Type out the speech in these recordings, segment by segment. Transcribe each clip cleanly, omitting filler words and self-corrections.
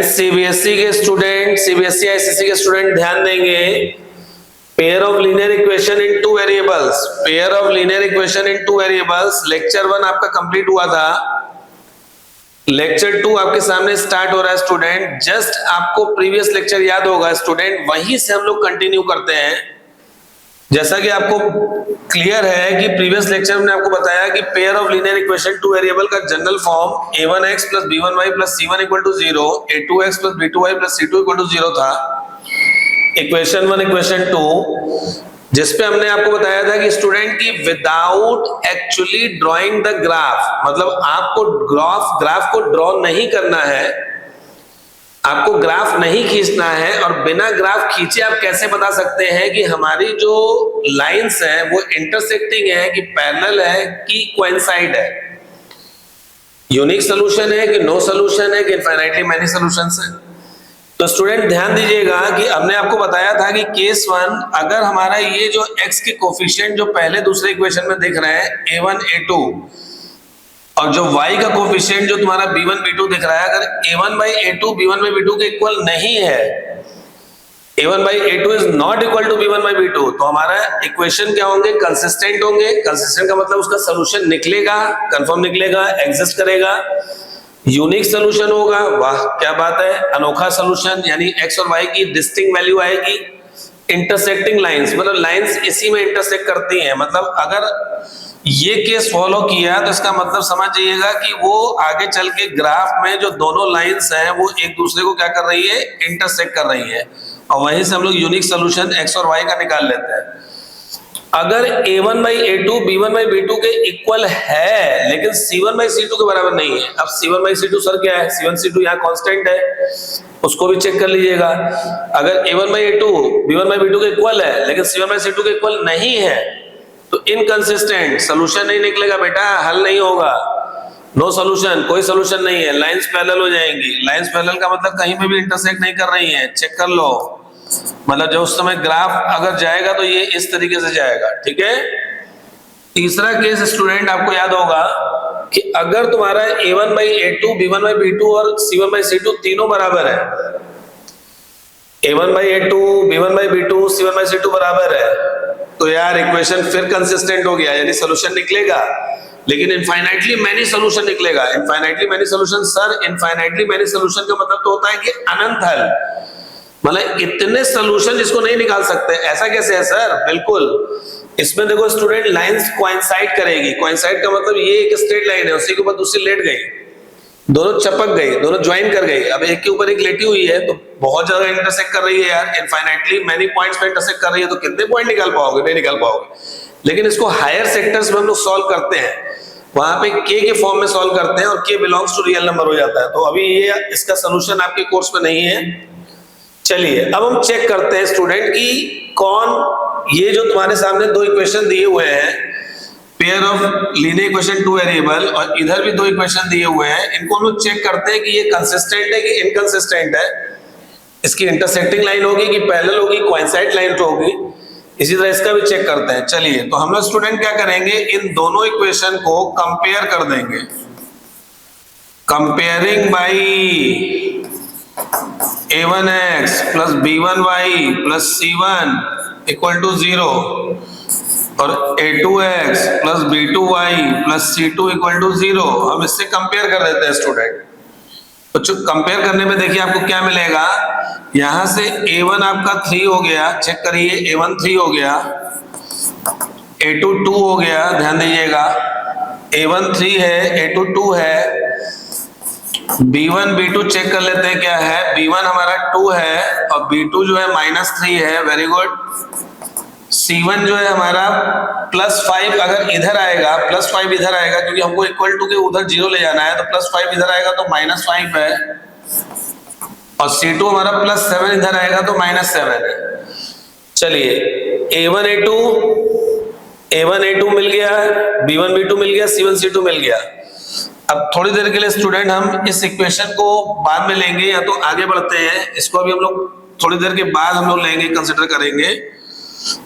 CBSE के student, CBSE ICSE के student ध्यान देंगे। Pair of linear equation in two variables, pair of linear equation in two variables, lecture 1 आपका complete हुआ था। लेक्चर 2 आपके सामने स्टार्ट हो रहा है स्टूडेंट। जस्ट आपको प्रीवियस लेक्चर याद होगा स्टूडेंट, वहीं से हम लोग कंटिन्यू करते हैं। जैसा कि आपको क्लियर है कि प्रीवियस लेक्चर में आपको बताया कि pair of linear equation two variable का general form a1x plus b1y plus c1 equal to 0, a2x plus b2y plus c2 equal to 0 था। इक्वेशन 1, इक्वेशन 2, जिसपे हमने आपको बताया था कि स्टूडेंट की without actually drawing the graph, मतलब आपको ग्राफ को ड्रॉ नहीं करना है, आपको ग्राफ नहीं खींचना है, और बिना ग्राफ खींचे आप कैसे बता सकते हैं कि हमारी जो लाइंस हैं वो इंटरसेक्टिंग है कि पैरेलल है कि कोइंसाइड है, यूनिक सॉल्यूशन है कि नो सॉल्यूशन है कि इनफाइनाइटली मेनी सॉल्यूशंस है। तो स्टूडेंट ध्यान दीजिएगा कि हमने आपको बताया था कि केस 1, अगर हमारा ये जो x के कोफिशिएंट जो पहले दूसरे इक्वेशन में दिख रहे हैं a1 a2, और जो y का कोफिशिएंट जो तुम्हारा b1 b2 दिख रहा है, अगर a1 by a2 b1 by b2 के इक्वल नहीं है, a1 by a2 is not equal to b1 by b2, तो हमारा इक्वेशन क्या होंगे? कंसिस्टेंट होंगे। कंसिस्टेंट का मतलब उसका सॉल्यूशन निकलेगा, कंफर्म निकलेगा, एग्जिस्ट करेगा, यूनिक सॉल्यूशन होगा। वाह क्या बात है, अनोखा सॉल्यूशन, यानी x और y की डिस्टिंक्ट वैल्यू आएगी। इंटरसेक्टिंग लाइंस, मतलब लाइंस इसी में इंटरसेक्ट करती हैं, मतलब अगर ये केस फॉलो किया तो इसका मतलब समझ जाइएगा कि वो आगे चल के ग्राफ में जो दोनों लाइंस हैं वो एक दूसरे को क्या कर रही है? इंटरसेक्ट कर रही है, और वहीं से हम लोग यूनिक सॉल्यूशन x और y का निकाल लेते हैं। अगर a1 by a2 b1 by b2 के इक्वल है लेकिन c1 by c2 के बराबर नहीं है, अब c1 by c2 सर क्या है? c1 c2 यहाँ कांस्टेंट है, उसको भी चेक कर लीजिएगा। अगर a1 by a2 b1 by b2 के इक्वल है लेकिन c1 by c2 के इक्वल नहीं है, तो इनकंसिस्टेंट, सॉल्यूशन नहीं निकलेगा बेटा, हल नहीं होगा, नो सॉल्यूशन, कोई सॉल्यूशन नहीं है, लाइंस पैरेलल हो जाएंगी। लाइंस पैरेलल का मतलब कहीं पे भी इंटरसेक्ट नहीं कर रही है, चेक कर लो, मतलब जो उस समय ग्राफ अगर जाएगा तो ये इस तरीके से जाएगा, ठीक है। तीसरा केस स्टूडेंट आपको याद होगा कि अगर तुम्हारा a1 by a2 b1 by b2 और c1 by c2 तीनों बराबर है, a1 by a2 b1 by b2 c1 by c2 बराबर है, तो यार इक्वेशन फिर कंसिस्टेंट हो गया, यानी सॉल्यूशन निकलेगा, लेकिन इनफाइनाइटली मैनी सॉल्यूशन निकलेगा। Infinitely many solution sir, infinitely many solution का मतलब तो होता है कि अनंत हल, मतलब इतने सॉल्यूशन जिसको नहीं निकाल सकते। ऐसा कैसे है सर? बिल्कुल, इसमें देखो स्टूडेंट लाइंस कोइंसाइड करेगी। कोइंसाइड का मतलब ये एक स्ट्रेट लाइन है, उसी के ऊपर दूसरी लेट गई, दोनों चपक गई, दोनों ज्वाइन कर गई, अब एक के ऊपर एक लेटी हुई है तो बहुत ज्यादा इंटरसेक्ट कर रही है यार, इनफाइनाइटली मैनी पॉइंट्स पे इंटरसेक्ट कर रही है, तो कितने पॉइंट निकाल पाओगे? नहीं निकाल पाओगे। लेकिन इसको हायर सेक्टर्स में हम लोग सॉल्व करते हैं, वहां पे k के फॉर्म में सॉल्व करते हैं और k belongs to real number हो जाता है। तो अभी ये इसका सोल्यूशन आपके कोर्स में नहीं है। चलिए अब हम चेक करते हैं स्टूडेंट की कौन, ये जो तुम्हारे सामने दो इक्वेशन दिए हुए हैं, pair of linear equation two variable, और इधर भी दो इक्वेशन दिए हुए हैं, इनको हम लोग चेक करते हैं कि ये कंसिस्टेंट है कि इनकंसिस्टेंट है, इसकी इंटरसेक्टिंग लाइन होगी कि पैरेलल होगी, कोइंसाइड लाइन तो होगी। इसी तरह इसका भी चेक करते हैं। चलिए तो हम लोग स्टूडेंट क्या करेंगे, इन दोनों इक्वेशन को कंपेयर कर देंगे। Comparing by a1x plus b1y plus c1 equal to 0 और a2x plus b2y plus c2 equal to 0, हम इससे कंपेयर कर देते हैं स्टूडेंट। तो कंपेयर करने में देखिए आपको क्या मिलेगा, यहां से a1 आपका 3 हो गया, चेक करिए a1 3 हो गया, a2 2 हो गया, ध्यान दीजिएगा a1 3 है, a2 2 है, b1 b2 चेक कर लेते हैं क्या है, b1 हमारा 2 है और b2 जो है -3 है, वेरी गुड। c1 जो है हमारा +5, अगर इधर आएगा +5 इधर आएगा क्योंकि हमको इक्वल टू के उधर 0 ले जाना है, तो +5 इधर आएगा तो -5 है, और c2 हमारा +7 इधर आएगा तो -7 है। चलिए a1 a2 मिल गया, b1 b2 मिल गया, c1 c2 मिल गया। अब थोड़ी देर के लिए स्टूडेंट हम इस इक्वेशन को बाद में लेंगे, या तो आगे बढ़ते हैं, इसको अभी हम लोग थोड़ी देर के बाद हम लोग लेंगे, कंसिडर करेंगे।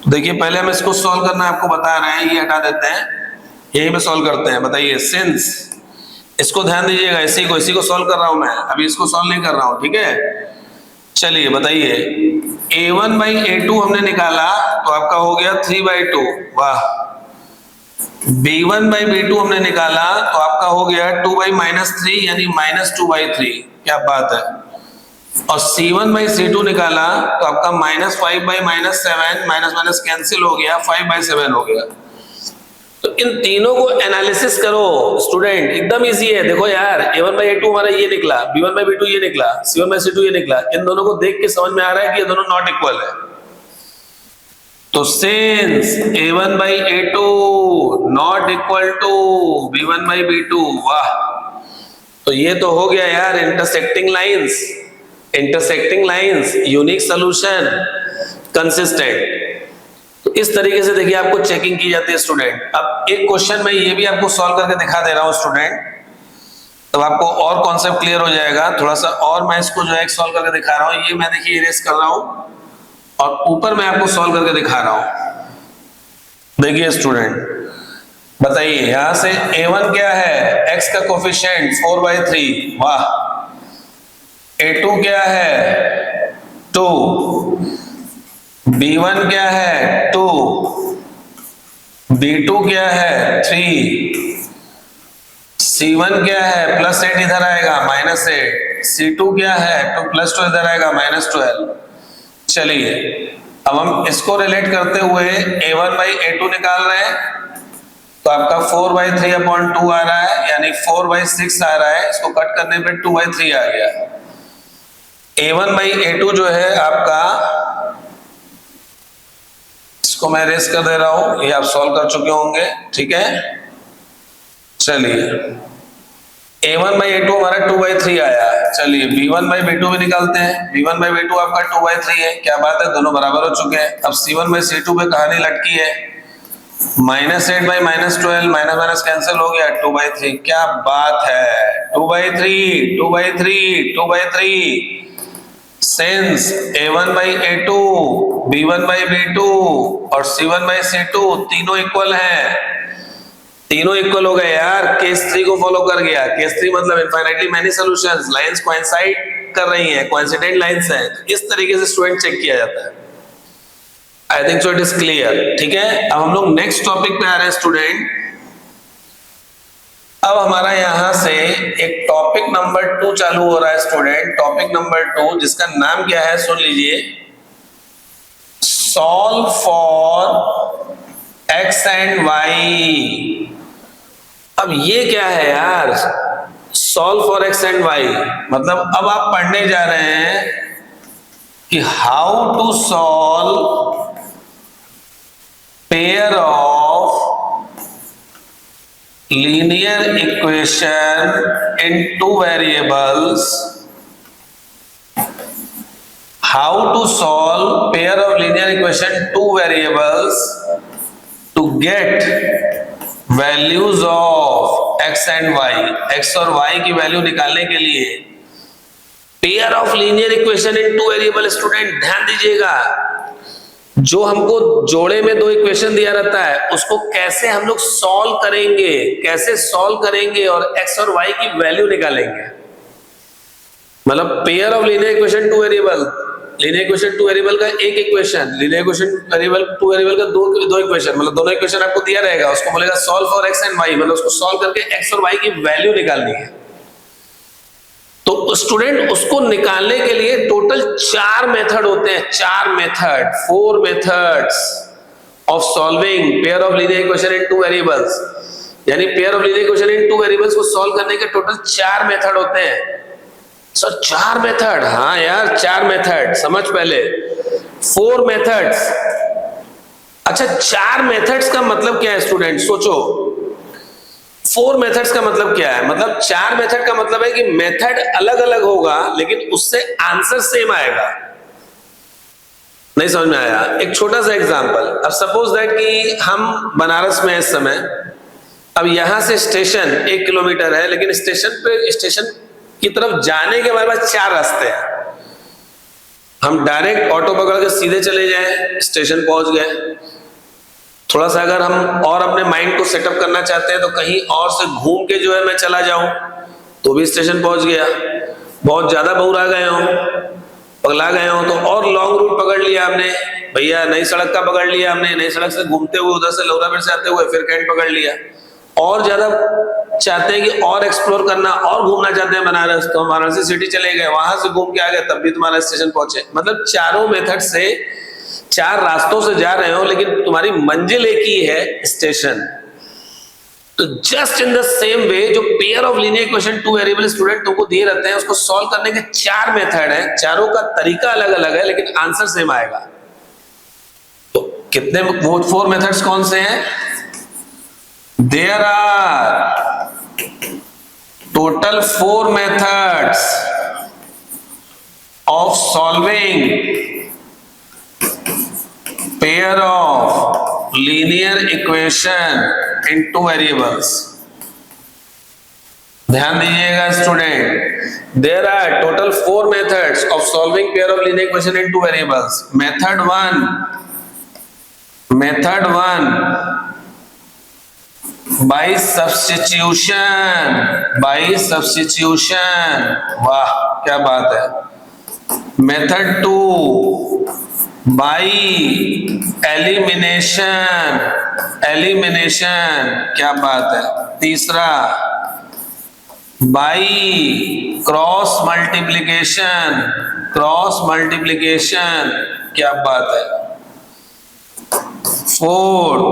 तो देखिए पहले हम इसको सॉल्व करना आपको बता रहे हैं, ये हटा देते हैं, यही में सॉल्व करते हैं। बताइए, सिंस इसको ध्यान दीजिएगा, इसी को सॉल्व कर रहा हूं मैं, अभी इसको सॉल्व नहीं कर रहा हूं, ठीक है। चलिए बताइए, a1 बाई a2 हमने निकाला तो आपका हो गया 3/2, वाह। b1 बाई b2 हमने निकाला तो आपका हो गया 2/-3 यानी -2/3, क्या बात है। और c1 बाई c2 निकाला तो आपका -5/-7, माइनस माइनस कैंसिल हो गया, 5/7 हो गया। तो इन तीनों को एनालिसिस करो स्टूडेंट, एकदम इजी है। देखो यार, a1 बाई a2 हमारा ये निकला, b1 बाई b2 ये निकला, c1 बाई c2 ये निकला। इन दोनों को देख के समझ में आ रहा है कि ये दोनों नॉट इक्वल है। तो since a1 by a2 not equal to b1 by b2, वाह। तो ये तो हो गया यार intersecting lines, unique solution, consistent. तो इस तरीके से देखिए आपको चेकिंग की जाती है स्टूडेंट। अब एक क्वेश्चन में ये भी आपको सॉल्व करके दिखा दे रहा हूं स्टूडेंट, तब आपको और कॉन्सेप्ट क्लियर हो जाएगा थोड़ा सा। और मैं इसको जो है सॉल्व करके दिखा रहा हूं, ये मैं देखिए इरेज कर रहा हूं और ऊपर मैं आपको सॉल्व करके दिखा रहा हूं। देखिए स्टूडेंट, बताइए यहां से a1 क्या है, x का कोफिशिएंट 4/3, वाह। a2 क्या है 2, b1 क्या है 2, b2 क्या है 3, c1 क्या है +8 इधर आएगा -8, c2 क्या है 2 + 2 इधर आएगा -12। चलिए अब हम इसको रिलेट करते हुए a1 बाई a2 निकाल रहे हैं, तो आपका 4/3/2 आ रहा है, यानी 4/6 आ रहा है। इसको कट करने पे 2/3 आ गया। a1 बाई a2 जो है आपका, इसको मैं रेस कर दे रहा हूं, ये आप सॉल्व कर चुके होंगे, ठीक है। चलिए a1 बाई a2 हमारा 2/3 आया। चलिए b1 बाई b2 भी निकालते हैं। b1 बाई b2 आपका 2/3 है, क्या बात है, दोनों बराबर हो चुके हैं। अब c1 बाई c2 पे कहानी लटकी है, -8/-12, माइनस माइनस कैंसिल हो गया, 2/3, क्या बात है, 2/3। Since a1 by a2, b1 by b2 और c1 बाई c2 तीनों इक्वल हैं, तीनों इक्वल हो गए यार। केस 3 को फॉलो कर गया। केस 3 मतलब infinitely many solutions, lines coincide कर रही हैं, कोइंसिडेंट लाइंस हैं। इस तरीके से स्टूडेंट चेक किया जाता है। I think so it is clear, ठीक है। अब हम लोग नेक्स्ट टॉपिक पे आ रहे हैं स्टूडेंट। अब हमारा यहां से एक टॉपिक नंबर 2 चालू हो रहा है स्टूडेंट। टॉपिक नंबर 2 जिसका नाम क्या है, सुन लीजिए, solve for x and y। अब ये क्या है यार, solve for x and y मतलब अब आप पढ़ने जा रहे हैं कि how to solve pair of linear equation in 2 variables, how to solve pair of linear equation 2 variables to get values of x and y, x और y की वैल्यू निकालने के लिए pair of linear equation in 2 variable. Student ध्यान दीजिएगा, जो हमको जोड़े में 2 इक्वेशन दिया रहता है उसको कैसे हम लोग सॉल्व करेंगे, कैसे सॉल्व करेंगे और x और y की वैल्यू निकालेंगे। मतलब pair of linear equation 2 variable, linear equation 2 variable का एक equation, linear equation variable 2 variable का दो इक्वेशन, मतलब दोनों इक्वेशन आपको दिया रहेगा, उसको बोलेगा solve for x and y, मतलब उसको सॉल्व करके x और y की वैल्यू निकालनी है। तो स्टूडेंट उसको निकालने के लिए टोटल 4 मेथड होते हैं, 4 methods of solving pair of linear equation in 2 variables. यानी pair of linear equation in 2 variables को सॉल्व करने के टोटल 4 मेथड होते हैं। सर 4 मेथड, हाँ यार 4 मेथड, समझ पहले 4 मेथड्स। अच्छा 4 मेथड्स का मतलब क्या है स्टूडेंट, सोचो 4 मेथड्स का मतलब क्या है। मतलब 4 मेथड का मतलब है कि मेथड अलग अलग होगा लेकिन उससे आंसर सेम आएगा। नहीं समझ में आया? एक छोटा सा एग्जांपल, अब सपोज दैट कि हम बनारस में इस समय, अब यहां से स्टेशन 1 किलोमीटर है, लेकिन स्टेशन की तरफ जाने के हमारे पास 4 रास्ते हैं। हम डायरेक्ट ऑटो पकड़ के सीधे चले जाएं, स्टेशन पहुंच गए, थोड़ा सा अगर हम और अपने माइंड को सेटअप करना चाहते हैं तो कहीं और से घूम के जो है मैं चला जाऊं तो भी स्टेशन पहुंच गया। बहुत ज्यादा बौरा गए हो, पगला गए हो, तो और लॉन्ग रूट पकड़ लिया आपने, भैया नई सड़क का पकड़ लिया आपने, नई सड़क से घूमते हुए उधर से लौरापेट से आते हुए फिर कैंट पकड़ लिया। और ज्यादा चाहते हैं कि और एक्सप्लोर करना और घूमना चाहते हैं बनारस, तो हम वाराणसी सिटी चले गए, वहां से घूम के आ गए, तब भी तुम्हारा स्टेशन पहुंचे। मतलब चारों मेथड से, चार रास्तों से जा रहे हो लेकिन तुम्हारी मंजिल एक ही है, स्टेशन। तो just in the same way जो pair of linear equation two variable student तुमको दिए रहते हैं, उसको सॉल्व करने के चार मेथड हैं, चारों का तरीका अलग अलग है लेकिन आंसर सेम आएगा। तो कितने वो फोर मेथड्स कौन से हैं? There are total 4 methods of solving pair of linear equation in two variables। ध्यान दीजिएगा student, there are total 4 methods of solving pair of linear equation in two variables। Method 1 by substitution, वाह क्या बात है। Method 2 by elimination, क्या बात है। तीसरा by क्रॉस मल्टीप्लिकेशन, क्या बात है। Fourth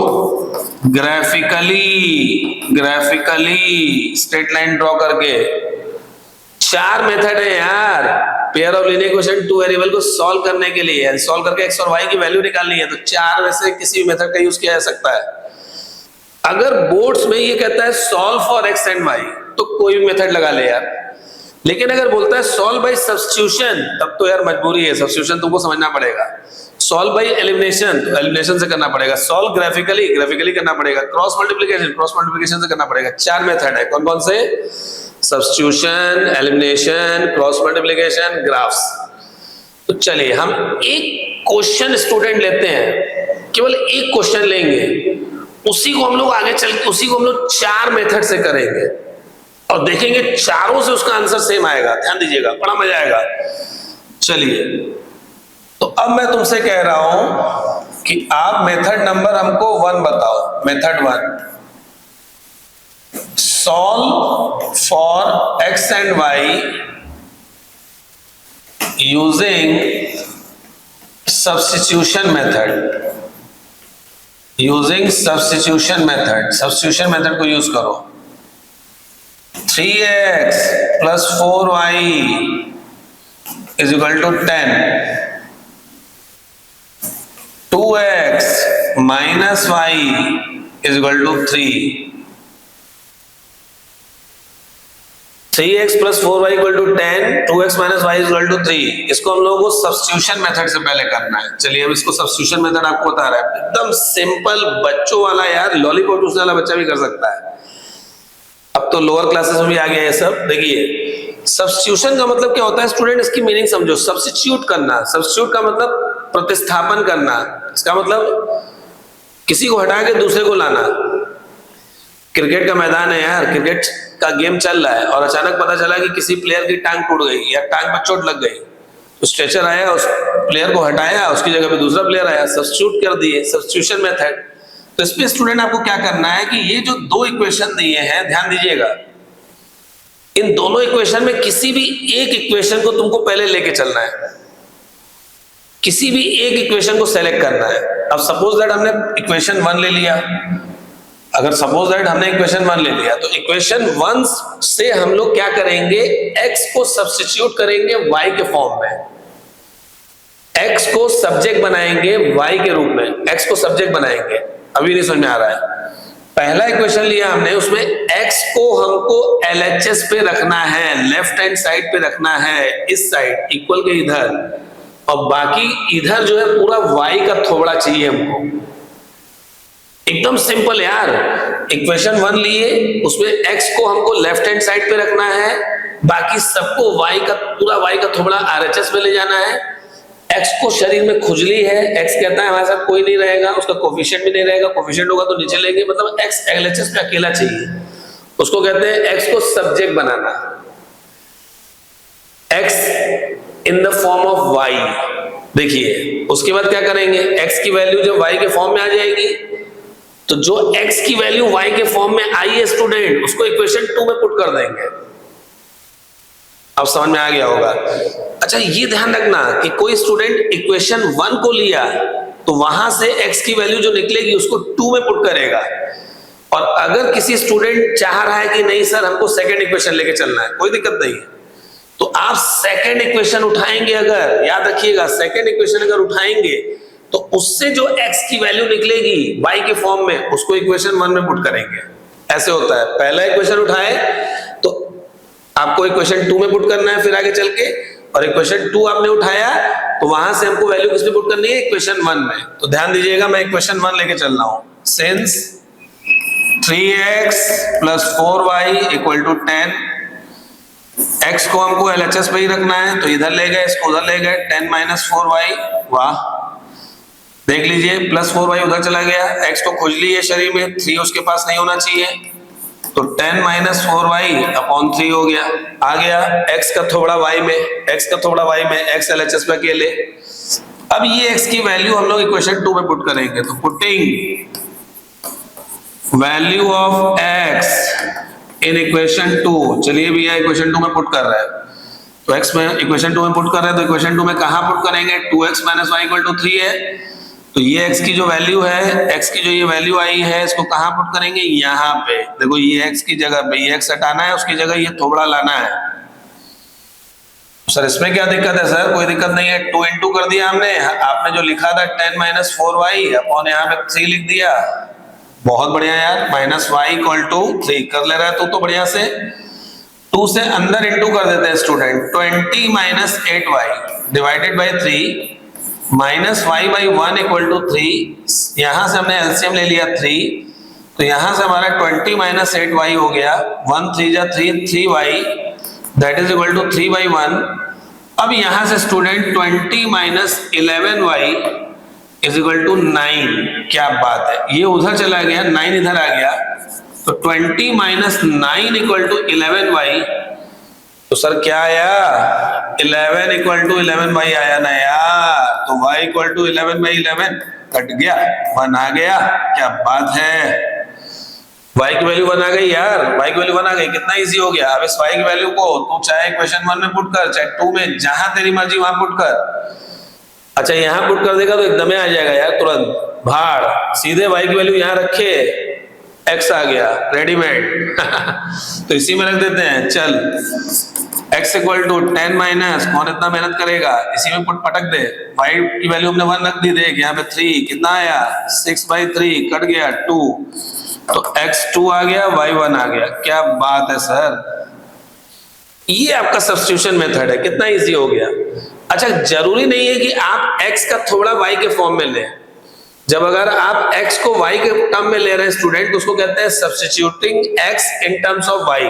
graphically straight line draw करके। चार मेथड है यार pair of linear equation two variable को सॉल्व करने के लिए, सॉल्व करके एक्स और वाई की वैल्यू निकालनी है, तो चार में से किसी भी मेथड का यूज किया जा सकता है। अगर बोर्ड्स में ये कहता है solve for X and Y तो कोई भी मेथड लगा ले यार, लेकिन अगर बोलता है सॉल्व बाय सब्स्टिट्यूशन तब तो यार मजबूरी है, सब्स्टिट्यूशन तुमको समझना पड़ेगा। सॉल्व बाय एलिमिनेशन तो एलिमिनेशन से करना पड़ेगा, सॉल्व ग्राफिकली करना पड़ेगा, क्रॉस मल्टीप्लिकेशन से करना पड़ेगा। चार मेथड है, कौन कौन से? Substitution, elimination, cross multiplication, graphs. तो चलिए हम एक क्वेश्चन स्टूडेंट लेते हैं, केवल एक क्वेश्चन लेंगे, उसी को हम लोग आगे चल के उसी को हम लोग चार मेथड से करेंगे और देखेंगे चारों से उसका आंसर सेम आएगा। ध्यान दीजिएगा, बड़ा मजा आएगा। चलिए तो अब मैं तुमसे कह रहा हूं कि आप मेथड नंबर हमको 1 बताओ। Method 1 solve for X and Y using substitution method को यूज करो। 3x plus 4y is equal to 10, 2x minus y is equal to 3, 3x plus 4y equal to 10, 2x minus y is equal to 3। इसको हम लोगों को substitution method से पहले करना है। चलिए अब इसको सब्स्टिट्यूशन मेथड आपको बता रहा है, एकदम सिंपल, बच्चों वाला यार, लॉलीपॉप चूसने वाला बच्चा भी कर सकता है। अब तो लोअर क्लासेस में भी आ गया है सब। देखिए सब्स्टिट्यूशन का मतलब क्या होता है स्टूडेंट, इसकी मीनिंग समझो। सब्स्टिट्यूट करना, सब्स्टिट्यूट का मतलब प्रतिस्थापन करना। इसका मतलब किसी को हटा के दूसरे को लाना। क्रिकेट का मैदान है यार, क्रिकेट का गेम चल रहा है और अचानक पता चला कि किसी प्लेयर की टांग टूट गई या टांग पर चोट लग गई, तो स्ट्रेचर आया, उस प्लेयर को हटाया, उसकी जगह पे दूसरा प्लेयर आया, सब्स्टिट्यूट कर दिए, सब्स्टिट्यूशन मेथड। तो इसमें स्टूडेंट आपको क्या करना है कि ये जो दो इक्वेशन दिए हैं, ध्यान दीजिएगा, इन दोनों इक्वेशन में किसी भी एक इक्वेशन को तुमको पहले लेके चलना है, किसी भी एक इक्वेशन को सेलेक्ट करना है। अब सपोज दैट हमने इक्वेशन 1 ले लिया, अगर सपोज दैट हमने इक्वेशन 1 ले लिया तो इक्वेशन 1 से हम लोग क्या करेंगे, x को सब्स्टिट्यूट करेंगे y के फॉर्म में, x को सब्जेक्ट बनाएंगे y के रूप में, x को सब्जेक्ट बनाएंगे। अभी नहीं समझ में आ रहा है? पहला इक्वेशन लिया हमने, उसमें x को हमको LHS पे रखना है, लेफ्ट हैंड साइड पे रखना है, इस साइड इक्वल के इधर, और बाकी इधर जो है पूरा y का थोबड़ा चाहिए हमको। एकदम सिंपल यार, इक्वेशन 1 लिए, उसमें x को हमको लेफ्ट हैंड साइड पे रखना है, बाकी सबको y का पूरा y का थोबड़ा RHS में ले जाना है। x को शरीर में खुजली है, x कहता है हमारे साथ कोई नहीं रहेगा, उसका कोफिशिएंट भी नहीं रहेगा, कोफिशिएंट होगा तो नीचे लेंगे, मतलब x LHS में अकेला चाहिए, उसको कहते हैं x को subject banana, x in the form of y। देखिए उसके बाद क्या करेंगे, x की वैल्यू जब y के फॉर्म में आ जाएगी तो जो x की वैल्यू y के फॉर्म में आई है स्टूडेंट, उसको इक्वेशन 2 में पुट कर देंगे। अब समझ में आ गया होगा। अच्छा ये ध्यान रखना कि कोई स्टूडेंट इक्वेशन 1 को लिया तो वहां से x की वैल्यू जो निकलेगी उसको 2 में पुट करेगा, और अगर किसी स्टूडेंट चाह रहा है कि नहीं सर हमको सेकंड इक्वेशन लेके चलना है, कोई दिक्कत नहीं है, तो आप सेकंड इक्वेशन उठाएंगे, अगर याद रखिएगा सेकंड इक्वेशन अगर उठाएंगे तो उससे जो x की वैल्यू निकलेगी y के फॉर्म में उसको इक्वेशन 1 में पुट करेंगे। ऐसे होता है, पहला इक्वेशन उठाए तो आपको इक्वेशन 2 में पुट करना है फिर आगे चल के, और इक्वेशन 2 आपने उठाया तो वहां से हमको वैल्यू किस में पुट करनी है, इक्वेशन 1 में। तो ध्यान दीजिएगा मैं इक्वेशन 1 लेके चल रहा हूं, सिंस 3x + 4y = 10, x को हमको LHS पे ही रखना है तो इधर ले गए, इसको उधर ले गए, 10 - 4y, वाह देख लीजिए +4y उधर चला गया, x को खुजली है शरीर में, 3 उसके पास नहीं होना चाहिए, तो 10 - 4y/3 हो गया, आ गया x का थोड़ा y में, x का थोड़ा y में, x LHS पे अकेले। अब ये x की वैल्यू हम लोग इक्वेशन 2 में पुट करेंगे, तो putting value of x in equation 2, चलिए भैया इक्वेशन 2 में पुट कर रहे हैं, तो x में इक्वेशन 2 में पुट कर रहे हैं, तो इक्वेशन 2 में कहां पुट करेंगे, 2x - y = 3 है, तो ये x की जो वैल्यू है, x की जो ये वैल्यू आई है, इसको कहां पुट करेंगे, यहां पे। देखो ये x की जगह पे ये x हटाना है, उसकी जगह ये थोबड़ा लाना है। सर इसमें क्या दिक्कत है, सर कोई दिक्कत नहीं है, 2 × कर दिया हमने, आपने जो लिखा था 10 - 4y अपॉन यहाँ पे 3 लिख दिया, बहुत बढ़िया यार, -y = 3 कर ले रहा है तो बढ़िया से, 2 से अंदर इंटू कर देते हैं स्टूडेंट, 20 - 8y / 3 -y/1 = 3, यहां से हमने एलसीएम ले लिया 3, तो यहां से हमारा 20 - 8y हो गया, 1 3 जा 3, 3y that is equal to 3/1। अब यहां से student 20 - 11y is equal to 9, क्या बात है, ये उधर चला गया, 9 इधर आ गया, तो 20 - 9 = 11y, तो सर क्या आया, 11 = 11y आया ना यार, तो y = 11/11 कट गया, 1 आ गया, क्या बात है, y की वैल्यू 1 आ गई यार, y की वैल्यू 1 आ गई, कितना इजी हो गया। अब इस y की वैल्यू को तू चाहे इक्वेशन 1 में पुट कर, चाहे 2 में, जहां तेरी मर्जी वहां पुट कर। अच्छा यहां पुट कर देगा तो एकदम आ जाएगा यार, तुरंत भाड़, सीधे y की वैल्यू यहां रखे, x आ गया रेडीमेड तो इसी में रख देते हैं, चल x = 10 - कौन इतना मेहनत करेगा, इसी में पटक दे, y की वैल्यू हमने 1 रख दी, देख यहाँ पे 3 कितना आया, 6/3 कट गया 2, तो x 2 आ गया, y 1 आ गया, क्या बात है सर, ये आपका सब्स्टिट्यूशन मेथड है, कितना इजी हो गया। अच्छा जरूरी नहीं है कि आप x का थोड़ा y के फॉर्म में लें, जब अगर आप x को y के टर्म में ले रहे हैं स्टूडेंट, तो उसको कहते हैं substituting x in terms of y।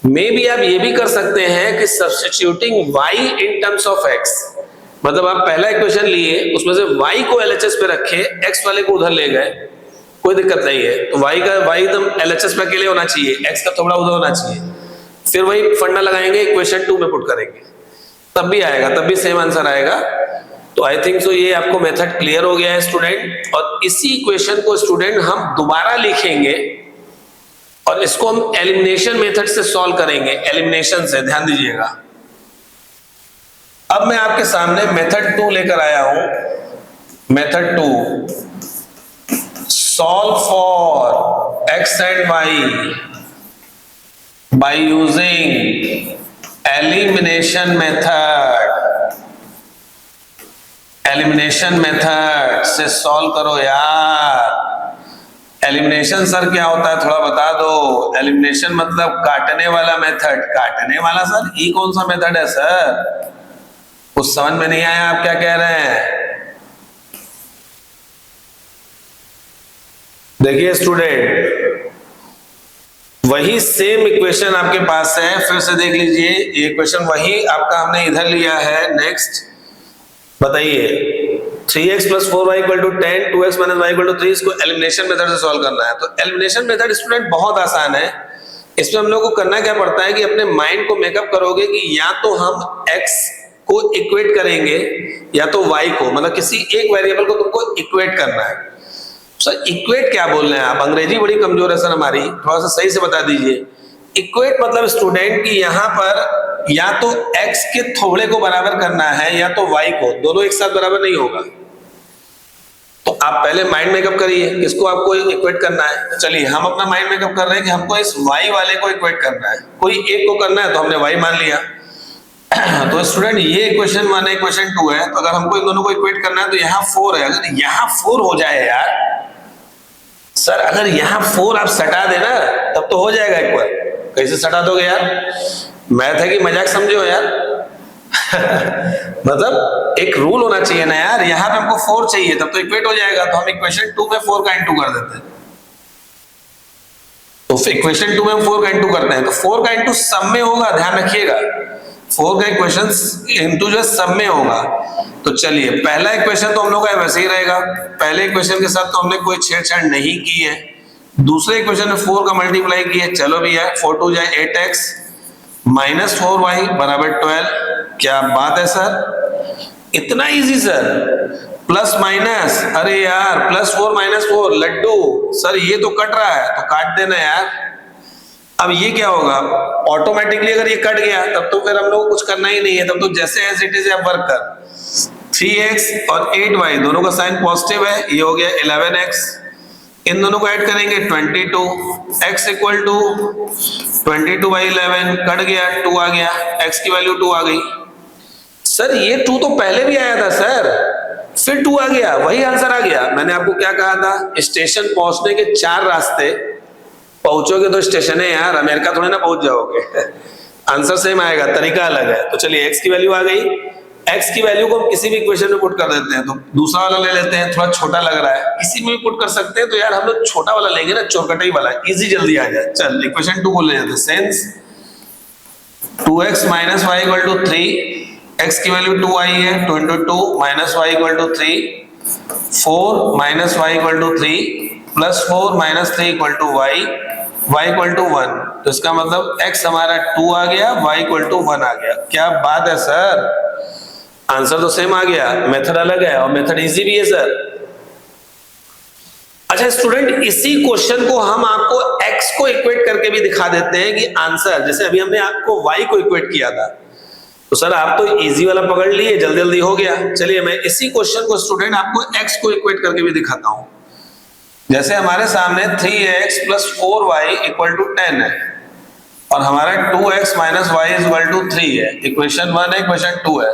मे भी आप ये भी कर सकते हैं कि substituting y in terms of x, मतलब आप पहला इक्वेशन लिए उसमें से y को LHS पे रखे, x वाले को उधर ले गए, कोई दिक्कत नहीं है, तो y एकदम LHS पे अकेले होना चाहिए, x का थोड़ा उधर होना चाहिए, फिर वही फंडा लगाएंगे, इक्वेशन 2 में पुट करेंगे, तब भी आएगा, तब भी सेम आंसर आएगा। तो आई थिंक सो ये आपको मेथड क्लियर हो गया है स्टूडेंट, और इसी इक्वेशन को स्टूडेंट हम दोबारा लिखेंगे और इसको हम एलिमिनेशन मेथड से सॉल्व करेंगे, एलिमिनेशन से, ध्यान दीजिएगा। अब मैं आपके सामने मेथड 2 लेकर आया हूं, method 2, solve for x and y by using elimination method, elimination method से सॉल्व करो यार। एलिमिनेशन सर क्या होता है थोड़ा बता दो, एलिमिनेशन मतलब काटने वाला मेथड, काटने वाला सर ये कौन सा मेथड है सर, कुछ समझ में नहीं आया आप क्या कह रहे हैं। देखिए स्टूडेंट वही सेम इक्वेशन आपके पास है, फिर से देख लीजिए, ये इक्वेशन वही आपका हमने इधर लिया है, नेक्स्ट बताइए 3x + 4y = 10, 2x - y = 3, इसको एलिमिनेशन मेथड से सॉल्व करना है। तो एलिमिनेशन मेथड स्टूडेंट बहुत आसान है। इसमें हम लोग को करना क्या पड़ता है कि अपने माइंड को मेकअप करोगे कि या तो हम x को इक्वेट करेंगे या तो y को, मतलब किसी एक वेरिएबल को तुमको इक्वेट करना है। सर इक्वेट क्या बोल रहे हैं आप? अंग्रेजी बड़ी कमजोर है सर हमारी, थोड़ा सा सही से बता दीजिए। इक्वेट मतलब स्टूडेंट कि यहाँ पर या तो x के थोड़े को बराबर करना है या तो y को, दोनों एक साथ बराबर नहीं होगा। तो आप पहले माइंड मेकअप करिए किसको आपको इक्वेट करना है। तो चलिए हम अपना माइंड मेकअप कर रहे हैं कि हमको इस y वाले को इक्वेट करना है, कोई एक को करना है तो हमने y मान लिया। तो स्टूडेंट ये इक्वेशन 1 है, इक्वेशन 2 है, तो अगर हमको इन दोनों को इक्वेट करना है तो यहाँ 4 है। अगर यहाँ 4 हो जाए यार सर, अगर यहाँ 4 आप सटा देना तब तो हो जाएगा एक बार। कैसे सटा दोगे यार? मैथ है कि मजाक समझो यार। मतलब एक रूल होना चाहिए ना यार। यहाँ पे हमको 4 चाहिए तब तो इक्वेट हो जाएगा, तो हम इक्वेशन 2 में 4 का इंटू कर देते हैं। तो इक्वेशन 2 में हम 4 का इंटू करते हैं, तो 4 का इंटू सब में होगा, ध्यान रखिएगा 4 का इक्वेशन इंटू जो सब में होगा। तो चलिए पहला इक्वेशन तो हम लोग का वैसे ही रहेगा, पहले इक्वेशन के साथ तो हमने कोई छेड़छाड़ नहीं की है। दूसरे इक्वेशन में 4 का मल्टीप्लाई किया, चलो भैया 4 2 जाए 8x - 4y = 12। क्या बात है सर, इतना इजी सर। प्लस माइनस, अरे यार +4 - 4 लड्डू सर, ये तो कट रहा है तो काट देना यार। अब ये क्या होगा ऑटोमेटिकली, अगर ये कट गया तब तो फिर हम लोग को कुछ करना ही नहीं है, तब तो जैसे एज इट इज आप वर्क कर। 3x और 8y दोनों का साइन पॉजिटिव है, ये हो गया 11x। इन दोनों को ऐड करेंगे 22, x = 22/11, कट गया 2 आ गया, x की वैल्यू 2 आ गई। सर ये 2 तो पहले भी आया था सर, फिर 2 आ गया, वही आंसर आ गया। मैंने आपको क्या कहा था, स्टेशन पहुंचने के 4 रास्ते, पहुंचोगे तो स्टेशन है यार, अमेरिका थोड़ी ना पहुंच जाओगे। आंसर सेम आएगा, तरीका अलग है। तो चलिए x की वैल्यू आ गई, x की वैल्यू को हम किसी भी इक्वेशन में पुट कर देते हैं। तो दूसरा वाला ले लेते हैं, थोड़ा छोटा लग रहा है, किसी में भी पुट कर सकते हैं। तो यार हम लोग छोटा वाला लेंगे ना, चौकटाई वाला, इजी जल्दी आ जाए। चल इक्वेशन 2 को ले लेते हैं। सेंस 2x - y = 3, x की वैल्यू 2 आई है, 22 - y = 3, 4 - y = 3 + 4 - 3 = y = 1। तो इसका मतलब x हमारा 2 आ गया, y = 1 आ गया। क्या बात है सर, आंसर तो सेम आ गया, मेथड अलग है और मेथड इजी भी है सर। अच्छा स्टूडेंट, इसी क्वेश्चन को हम आपको x को इक्वेट करके भी दिखा देते हैं कि आंसर, जैसे अभी हमने आपको y को इक्वेट किया था, तो सर आप तो इजी वाला पकड़ लिए, जल्दी जल्दी हो गया। चलिए मैं इसी क्वेश्चन को स्टूडेंट आपको x को इक्वेट करके भी दिखाता हूं। जैसे हमारे सामने 3x + 4y = 10 है और हमारा 2x - y = 3 है। इक्वेशन 1 है, इक्वेशन 2 है।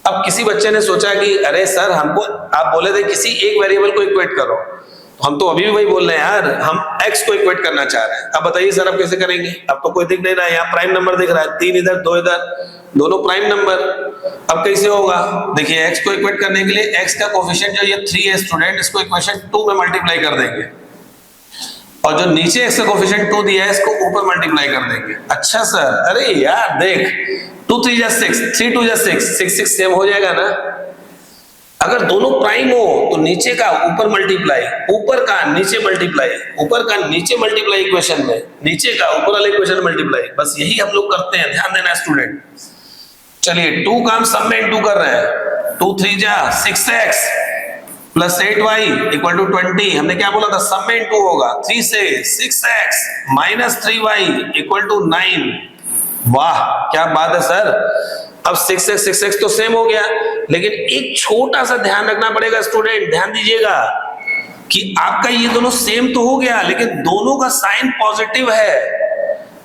अब किसी बच्चे ने सोचा कि अरे सर हमको, आप बोले थे किसी एक वेरिएबल को इक्वेट करो, तो हम तो अभी भी वही बोल रहे हैं यार, हम x को इक्वेट करना चाह रहे हैं। अब बताइए सर अब कैसे करेंगे? अब तो कोई दिख नहीं रहा है, यहाँ प्राइम नंबर दिख रहा है, 3 इधर 2 इधर, दोनों प्राइम नंबर। अब कैसे होगा? देखिए x को इक्वेट करने के लिए x का कोफिशिएंट जो ये 3 है स्टूडेंट, इसको इक्वेशन 2 में मल्टीप्लाई कर देंगे और जो नीचे x का कोफिशिएंट 2 दिया है इसको ऊपर मल्टीप्लाई कर देंगे। अच्छा सर, अरे यार देख 2 3 जा 6, 3 2 जा 6, 6 6 सेम हो जाएगा ना। अगर दोनों प्राइम हो तो नीचे का ऊपर मल्टीप्लाई, ऊपर का नीचे मल्टीप्लाई, ऊपर का नीचे मल्टीप्लाई इक्वेशन में, नीचे का ऊपर वाले इक्वेशन मल्टीप्लाई। बस यही हम लोग करते हैं, ध्यान देना स्टूडेंट। चलिए 2 का हम सब में इंटू कर रहे हैं, 2 3 जा 6x + 8y = 20। हमने क्या बोला था, सब में इंटू होगा। 3 से 6x - 3y = 9। वाह क्या बात है सर। अब 6x तो सेम हो गया, लेकिन एक छोटा सा ध्यान रखना पड़ेगा स्टूडेंट, ध्यान दीजिएगा कि आपका ये दोनों सेम तो हो गया, लेकिन दोनों का साइन पॉजिटिव है,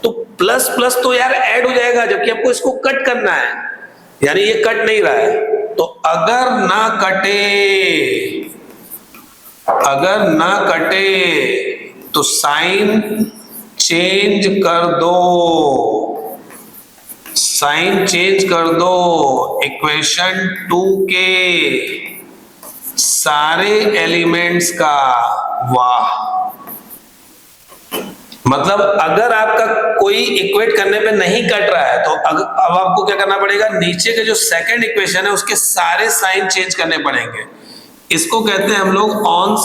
तो प्लस प्लस तो यार ऐड हो जाएगा, जबकि आपको इसको कट करना है, यानी ये कट नहीं रहा है। तो अगर ना कटे तो साइन चेंज कर दो, साइन चेंज कर दो। इक्वेशन 2 के सारे एलिमेंट्स का, वाह मतलब अगर आपका कोई इक्वेट करने पे नहीं कट रहा है तो अब आपको क्या करना पड़ेगा, नीचे के जो सेकंड इक्वेशन है उसके सारे साइन चेंज करने पड़ेंगे। इसको कहते हैं हम लोग ऑन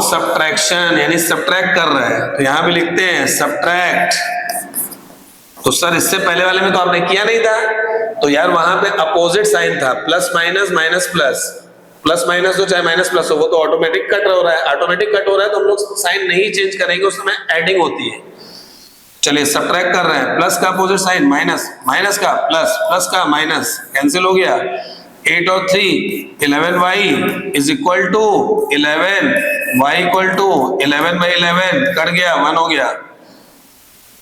सब्ट्रैक्शन, यानी सब्ट्रैक्ट कर रहे हैं। तो यहां पे लिखते हैं सब्ट्रैक्ट। तो सर इससे पहले वाले में तो आपने किया नहीं था, तो यार वहां पे अपोजिट साइन था, plus minus minus plus, plus minus हो चाहे माइनस प्लस हो, वो तो ऑटोमेटिक कट हो रहा है। ऑटोमेटिक कट हो रहा है तो हम लोग साइन नहीं चेंज करेंगे, उस समय एडिंग होती है। चलिए सब्ट्रैक्ट कर रहे हैं, प्लस का अपोजिट साइन माइनस, माइनस का प्लस, प्लस का माइनस, कैंसिल हो गया। 8 और 3 11y is equal to 11, y equal to 11/11, cut गया, 1 हो गया।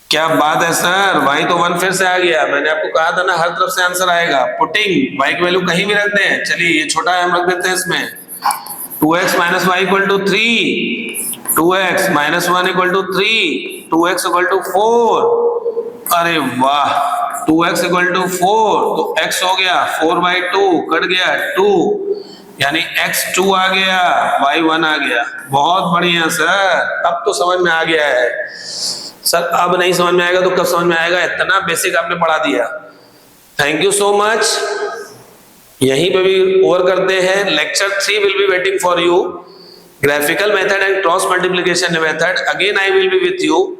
क्या बात है सर, y तो 1 फिर से आ गया। मैंने आपको कहा था ना हर तरफ से आंसर आएगा। पुटिंग y की वैल्यू कहीं भी रख दें। चलिए ये छोटा है, हम रख देते हैं इसमें 2x minus Y equal to 3, 2x minus 1 equal to 3, 2x equal to 4। अरे वाह, 2x इक्वल टू 4, तो x हो गया 4/2, कट गया 2, यानी x 2 आ गया, y 1 आ गया। बहुत बढ़िया सर, अब तो समझ में आ गया है। सर अब नहीं समझ में आएगा तो कब समझ में आएगा, इतना बेसिक आपने पढ़ा दिया। Thank you so much. यहीं पे भी ओवर करते हैं। Lecture 3 will be waiting for you, graphical method and cross multiplication method. Again I will be with you.